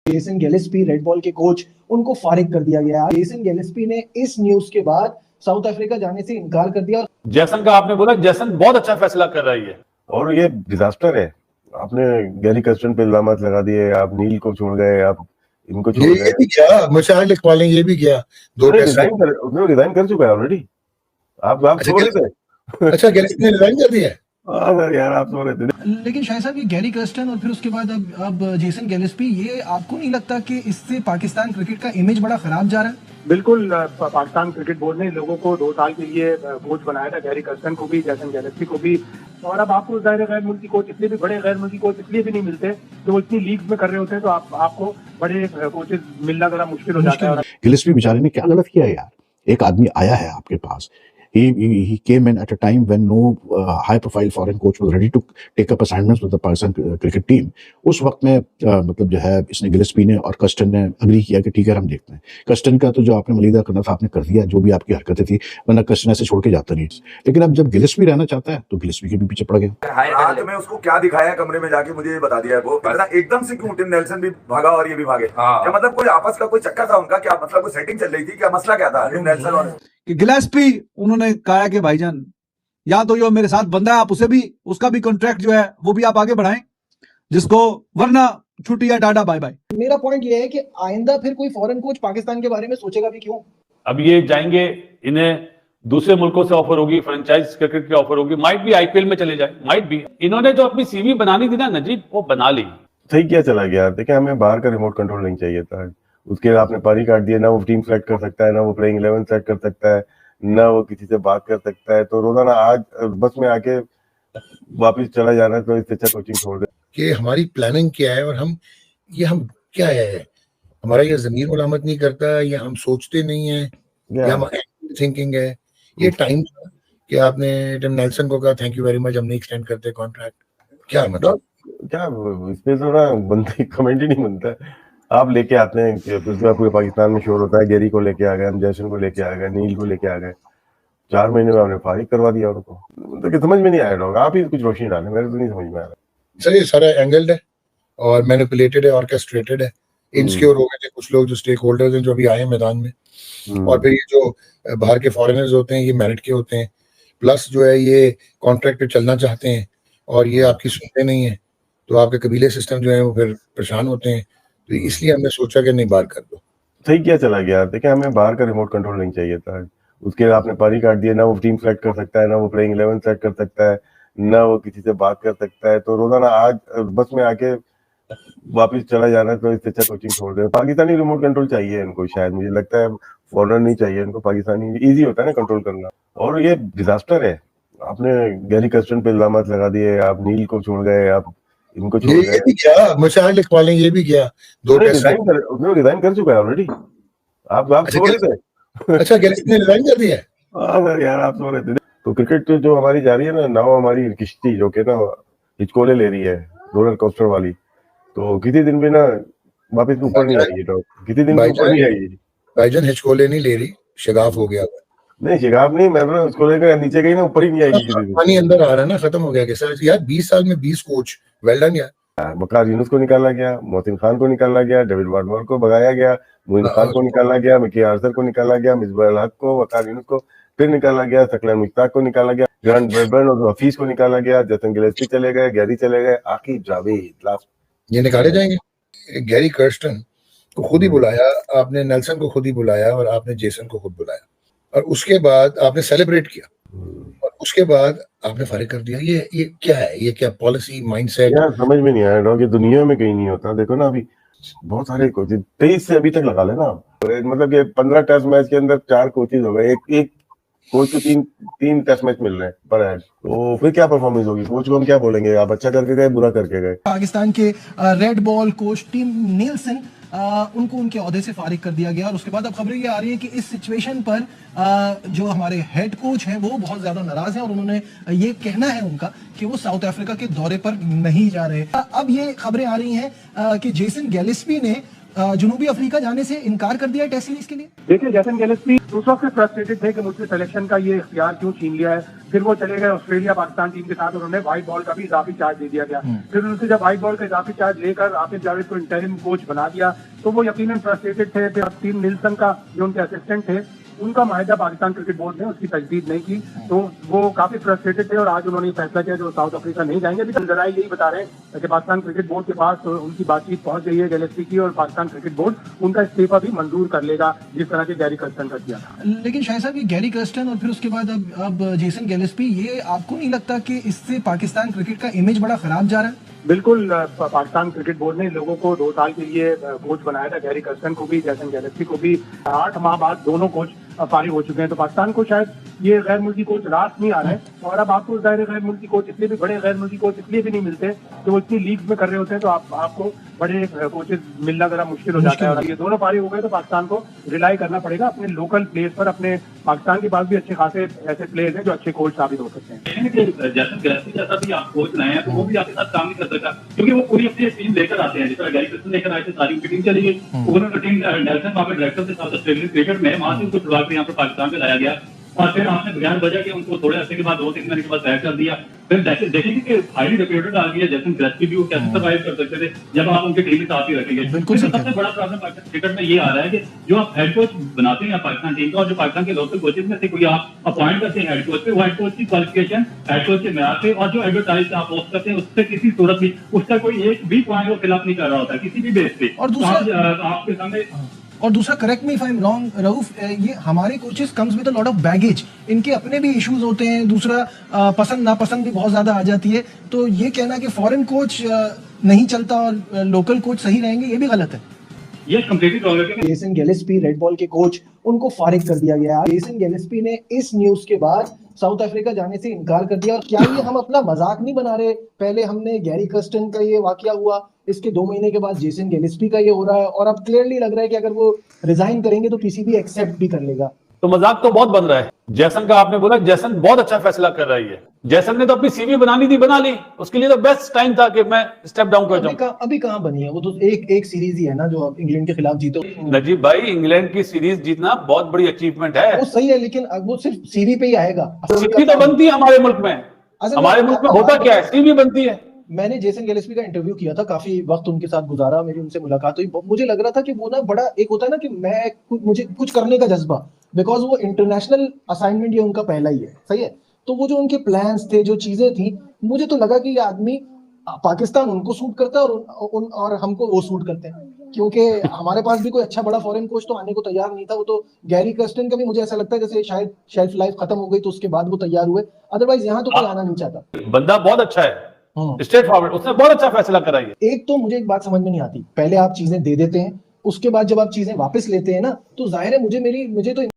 Jason Gillespie red ball के coach, उनको फारिग कर दिया गया। जेसन गिलेस्पी ने इस न्यूज के बाद साउथ अफ्रीका जाने से इनकार कर दिया। जेसन का आपने बोला, जेसन बहुत अच्छा फैसला कर रही है और ये डिजास्टर है। आपने गैरी कर्स्टन पे इल्जामात लगा दिए, आप नील को छोड़ गए, आप इनको छोड़ गए। ये भी क्या मुशाहिर लिखवाले, ये भी क्या उसने रिजाइन कर चुका है ऑलरेडी। आप सो रहे थे। अच्छा गिलेस्पी ने रिजाइन कर दिया है। यार आप सो रहे थे। लेकिन शायद साहब ये गैरी कर्स्टन और फिर उसके बाद अब जेसन गिलेस्पी, ये आपको नहीं लगता कि इससे पाकिस्तान क्रिकेट का इमेज बड़ा खराब जा रहा है? बिल्कुल, पाकिस्तान क्रिकेट बोर्ड ने लोगों को 2 साल के लिए कोच बनाया था, गैरी कर्स्टन को भी, जेसन गिलेस्पी को भी। और अब आपको ज़ाहिर गैर मुल्की कोच, इसलिए भी बड़े गैर मुल्की कोच इसलिए भी नहीं मिलते कि वो इतनी लीग्स में कर रहे होते हैं, तो आपको बड़े कोचेस मिलना जरा मुश्किल हो जाता है। गिलेस्पी बेचारे ने क्या गलत किया यार? एक आदमी आया है आपके पास, he came in at a time when no high profile foreign coach was ready to take up assignments with the Pakistan cricket team. उस वक्त में मतलब जो है इसने गिलेस्पी ने और कस्टन ने अग्री किया कि ठीक है हम देखते हैं। कस्टन का तो जो आपने मलीदा करना था आपने कर दिया, जो भी आपकी हरकतें थी, वरना कस्टन ऐसे छोड़ के जाता नहीं। लेकिन अब जब गिलेस्पी रहना चाहता है तो गिलेस्पी के भी पीछे पड़ गया। आज मैं उसको क्या दिखाया कमरे में जाके, मुझे ये बता दिया है वो एकदम से क्यों टिम नेल्सन भी भागा और ये भी भागे। क्या मतलब कोई आपस का कोई चक्कर था उनका? क्या मतलब कोई सेटिंग चल रही थी? क्या मसला क्या था टिम नेल्सन और कि गिलेस्पी उन्होंने कहा कि भाईजान या तो जो मेरे साथ बंदा है आप उसे भी, उसका भी कॉन्ट्रैक्ट जो है वो भी आप आगे बढ़ाएं, जिसको वरना छुट्टी या टाटा बाय बाय। मेरा पॉइंट ये है कि आइंदा फिर कोई फॉरेन कोच पाकिस्तान के बारे में सोचेगा भी क्यों? अब ये जाएंगे, इन्हें दूसरे मुल्कों से ऑफर होगी, फ्रेंचाइज क्रिकेट की ऑफर होगी, माइट भी आईपीएल में चले जाए, माइट भी। इन्होंने जो अपनी सीवी बनानी थी ना नजीब, वो बना ली। सही क्या चला गया? देखिए हमें बाहर का रिमोट कंट्रोल नहीं चाहिए था। उसके लिए आपने पारी काट दिया, ना वो टीम सेलेक्ट कर सकता है, ना वो प्लेइंग 11 सेलेक्ट कर सकता है, ना वो किसी से बात कर सकता है। तो रोजाना आज बस में आके वापस चला जाना, तो इससे अच्छा कोचिंग छोड़ दे। कि हमारी प्लानिंग क्या है और हम क्या है, हमारा ये ज़मीर मलामत नहीं करता, या हम सोचते नहीं है, या हम थिंकिंग है। ये टाइम कि आपने टिम नेल्सन को कहा थैंक यू वेरी मच, हम नहीं एक्सटेंड करते कॉन्ट्रैक्ट, क्या मतलब क्या इसमें तो ना बनते कमेंट ही नहीं बनता। आप लेके आते हैं कि पूरे पाकिस्तान में शोर होता है, गैरी को लेके आ गए, हम जेसन को लेके आ गए, नील को लेके आ गए, 4 महीने में हमने फारिग करवा दिया उनको। तो समझ में नहीं आया लोग, आप ही कुछ रोशनी डालें, मेरे तो नहीं समझ में आ रहा। सर ये सारा एंगल्ड है और मैनिपुलेटेड है, ऑर्केस्ट्रेटेड है। इनसिक्योर हो गए थे कुछ लोग जो स्टेक होल्डर्स हैं, जो अभी आए हैं मैदान में। और फिर ये जो बाहर के फॉरेनर्स होते हैं, ये मेरिट के होते हैं, प्लस जो है ये कॉन्ट्रैक्ट पे चलना चाहते हैं और ये आपकी सुनते नहीं है, तो आपके कबीले सिस्टम जो है वो फिर परेशान होते हैं। तो इसलिए हमने सोचा कि नहीं बाहर कर दो। सही क्या चला गया? देखिए हमें बाहर का रिमोट कंट्रोल नहीं चाहिए था। उसके लिए आपने पारी काट दिया, ना वो टीम सेलेक्ट कर सकता है, ना वो प्लेइंग 11 सेलेक्ट कर सकता है, ना वो किसी से बात कर सकता है। तो रोजाना आज बस में आके वापस चला जाना, तो इससे अच्छा कोचिंग छोड़ दे। पाकिस्तानी रिमोट कंट्रोल चाहिए इनको, शायद मुझे लगता है फॉरेनर नहीं चाहिए इनको। पाकिस्तानी इजी होता है ना कंट्रोल करना। और ये डिजास्टर है। आपने गैरी कर्स्टन पे इल्जामात लगा दिए, आप नील को छोड़ गए, आप इनको छोड़ गए। ये भी क्या मुशाहिर लिखवाले, ये भी क्या उसने रिजाइन कर चुका है ऑलरेडी। आप सो रहे थे। अच्छा गिलेस्पी ने रिजाइन कर दिया है। यार आप सो रहे थे। तो क्रिकेट जो हमारी जा रही है ना, नाव हमारी किश्ती जो कि ना हिचकोले ले रही है, रोलर कोस्टर वाली, तो किसी दिन भी ना वापस ऊपर नहीं आएगी। तो किसी दिन ऊपर नहीं आएगी। भाईजान हिचकोले नहीं ले रही, शगाफ हो गया। नहीं शिगाफ नहीं, मैं उसको लेकर नीचे गई ना, ऊपर ही नहीं आएगी। पानी अंदर आ रहा है ना, खत्म हो गया कि सर यार 20 साल में 20 कोच, वेल डन यार। वकार यूनुस को निकाला गया, मोहसिन खान को निकाला गया, डेविड वार्नर को भगाया गया, मोइन खान को निकाला गया, मिकी आर्थर को निकाला गया, मिसबाह अल हक को, वकार यूनुस को फिर निकाला गया, सकलैन मुश्ताक को निकाला गया, ग्रांट ब्रैडबर्न और हफीज को निकाला गया, जेसन गिलेस्पी चले गए, गैरी चले गए, आखिर जावेद लास्ट ये निकाले जाएंगे। गैरी कर्स्टन को खुद ही बुलाया आपने, नेल्सन को खुद ही बुलाया और आपने जेसन को खुद बुलाया, और उसके बाद आपने सेलिब्रेट किया और उसके बाद आपने फारिग कर दिया। ये क्या है? ये क्या पॉलिसी माइंडसेट? यार समझ में नहीं आया डॉग, ये दुनिया में कहीं नहीं होता। देखो ना अभी बहुत सारे कोचेज 23 से अभी तक लगा लेना, मतलब कि 15 टेस्ट मैच के अंदर 4 कोचेज हो गए, एक कोच को 3 टेस्ट मैच मिल रहे हैं पर हेड। तो फिर क्या परफॉर्मेंस होगी? कोच को हम क्या बोलेंगे, आप अच्छा करके गए, बुरा करके गए। पाकिस्तान के red ball coach Tim Nelson, उनको उनके ओहदे से फारिग कर दिया गया। और उसके बाद अब खबरें ये आ रही है कि इस सिचुएशन पर जो हमारे हेड कोच हैं वो बहुत ज्यादा नाराज हैं और उन्होंने ये कहना है उनका कि वो साउथ अफ्रीका के दौरे पर नहीं जा रहे। अब ये खबरें आ रही हैं कि जेसन गिलेस्पी ने जुनूबी अफ्रीका जाने से इनकार कर दिया है टेस्ट सीरीज के लिए? देखिए, जैसन गैलेस्पी उस वक्त से फ्रस्ट्रेटेड थे कि मुझसे सिलेक्शन का ये इख्तियार क्यों छीन लिया है। फिर वो चले गए ऑस्ट्रेलिया पाकिस्तान टीम के साथ, उन्होंने व्हाइट बॉल का भी इजाफी चार्ज दे दिया गया। फिर उनसे जब व्हाइट बॉल का इजाफी चार्ज लेकर आसिफ जावेद को इंटरिम कोच बना दिया तो वो यकीनन फ्रस्ट्रेटेड थे। फिर टीम निल्सन का जो उनके असिस्टेंट थे, उनका माहिदा पाकिस्तान क्रिकेट बोर्ड ने उसकी तजदीद नहीं की, तो वो काफी फ्रस्ट्रेटेड थे और आज उन्होंने फैसला किया जो साउथ अफ्रीका नहीं जाएंगे। अभी जराये यही बता रहे हैं कि पाकिस्तान क्रिकेट बोर्ड के पास उनकी बातचीत पहुंच गई है गैलेस्पी की, और पाकिस्तान क्रिकेट बोर्ड उनका इस्तीफा भी मंजूर कर लेगा जिस तरह के गैरी कर्स्टन का किया था। लेकिन शायद साहब, ये गैरी कर्स्टन और फिर उसके बाद अब जेसन गैलेस्पी, ये आपको नहीं लगता कि इससे पाकिस्तान क्रिकेट का इमेज बड़ा खराब जा रहा है? बिल्कुल, पाकिस्तान क्रिकेट बोर्ड ने लोगों को 2 साल के लिए कोच बनाया था, गैरी कर्स्टन को भी, जैसन गैलेस्पी को भी। 8 माह बाद दोनों कोच फारिग हो चुके हैं, तो पाकिस्तान को शायद ये गैर मुल्की कोच रास नहीं आ रहा है। और अब आपको जाहिर है गैर मुल्की कोच इसलिए भी, बड़े गैर मुल्की कोच इसलिए भी नहीं मिलते कि वो इतनी लीग में कर रहे होते हैं, तो आपको बड़े कोचेस मिलना जरा मुश्किल हो जाता है। और ये दोनों फारिग हो गए तो पाकिस्तान को रिलाई करना पड़ेगा अपने लोकल प्लेयर्स पर। अपने पाकिस्तान के पास भी अच्छे खासे ऐसे प्लेयर्स हैं जो अच्छे कोच साबित हो सकते हैं। जैसन गैलेस्पी जैसा भी आप कोच लाए हैं तो वो भी आपके साथ काम नहीं कर सकता, क्योंकि वो पूरी अपनी टीम लेकर आते हैं। जिस तरह गैरी कर्स्टन लेकर आए थे, सारी उनकी टीम चली गई, उन्होंने टीम नेल्सन वहाँ पे डायरेक्टर के साथ ऑस्ट्रेलियन क्रिकेट में, वहां से उनको छुड़ा के यहाँ पर पाकिस्तान में लाया गया, और फिर आपने बयान बजा के उनको थोड़े अर्से के बाद 2-3 महीने के बाद तय कर दिया। फिर देखेंगे कि हाईली रेप्यूटेड आ गई है जैसन गैलेस्पी भी, वो कैसे सर्वाइव कर सकते थे जब आप उनके टीम के साथ ही रखेंगे। सबसे बड़ा प्रॉब्लम पाकिस्तान क्रिकेट में ये आ रहा है कि जो आप हेड कोच बनाते हैं पाकिस्तान टीम का, और जो पाकिस्तान के लोकल कोचेज में से कोई आप अपॉइंट करते हैं हेड कोच पे, वो हेड कोच की क्वालिफिकेशन, हेड कोच के मेयार पे, और जो एडवर्टाइज आप पोस्ट करते हैं उससे किसी सूरत में उसका कोई एक भी पॉइंट वो फिलअप नहीं कर रहा होता किसी भी बेस पे। और दूसरा आपके सामने correct me if I am wrong Rauf, ये हमारे coaches comes with a lot of baggage, इनके अपने भी इश्यूज होते हैं। दूसरा पसंद नापसंद भी बहुत ज्यादा आ जाती है, तो ये कहना कि फॉरेन कोच नहीं चलता और लोकल कोच सही रहेंगे, ये भी गलत है। ये कंप्लीटली रॉन्ग है। जेसन गैलेस्पी रेड बॉल के कोच, उनको फारिग कर दिया गया। जेसन गैलेस्पी ने इस न्यूज के बाद साउथ अफ्रीका जाने से इनकार कर दिया। और क्या ये हम अपना मजाक नहीं बना रहे? पहले हमने गैरी कर्स्टन का ये वाकया हुआ, इसके 2 महीने के बाद जेसन गैलेस्पी का ये हो रहा है, और अब क्लियरली लग रहा है कि अगर वो रिजाइन करेंगे तो पीसीबी एक्सेप्ट भी कर लेगा। तो मजाक तो बहुत बन रहा है। जैसन का आपने बोला, जैसन बहुत अच्छा फैसला कर रही है। जैसन ने तो अपनी सीवी बनानी थी, बना ली, उसके लिए तो बेस्ट टाइम था कि मैं स्टेप डाउन कर जाऊं। अभी कहां बनी है? वो तो एक सीरीज ही है ना जो इंग्लैंड के खिलाफ जीतो। नजीब भाई, इंग्लैंड की सीरीज जीतना बहुत बड़ी अचीवमेंट है। वो सही है, लेकिन वो सिर्फ सीवी पे ही आएगा। सीवी तो बनती है हमारे मुल्क में। हमारे मुल्क में होता क्या है, सीवी बनती है। मैंने जेसन गैलेस्पी का इंटरव्यू किया था, काफी वक्त उनके साथ गुजारा, मेरी उनसे मुलाकात हुई। मुझे लग रहा था कि वो ना बड़ा एक होता है ना कि मुझे कुछ करने का जज्बा, बिकॉज वो इंटरनेशनल असाइनमेंट ये उनका पहला ही है, सही है। तो वो जो उनके प्लान्स थे, जो चीजें थी, मुझे तो लगा कि ये आदमी, पाकिस्तान उनको सूट करता है और हमको वो सूट करते हैं, क्योंकि हमारे पास भी कोई अच्छा बड़ा फॉरेन कोच तो आने को तैयार नहीं था। वो तो गैरी कर्स्टन का भी मुझे ऐसा लगता है जैसे शायद शेल्फ लाइफ खत्म हो गई तो उसके बाद वो तैयार हुए, अदरवाइज यहाँ तो कोई आना नहीं चाहता। बंदा बहुत अच्छा है, स्ट्रेट फॉरवर्ड, उसने बहुत अच्छा फैसला करा है। एक तो मुझे एक बात समझ में नहीं आती, पहले आप चीजें दे देते हैं, उसके बाद जब आप चीजें वापस लेते हैं ना, तो जाहिर है मुझे तो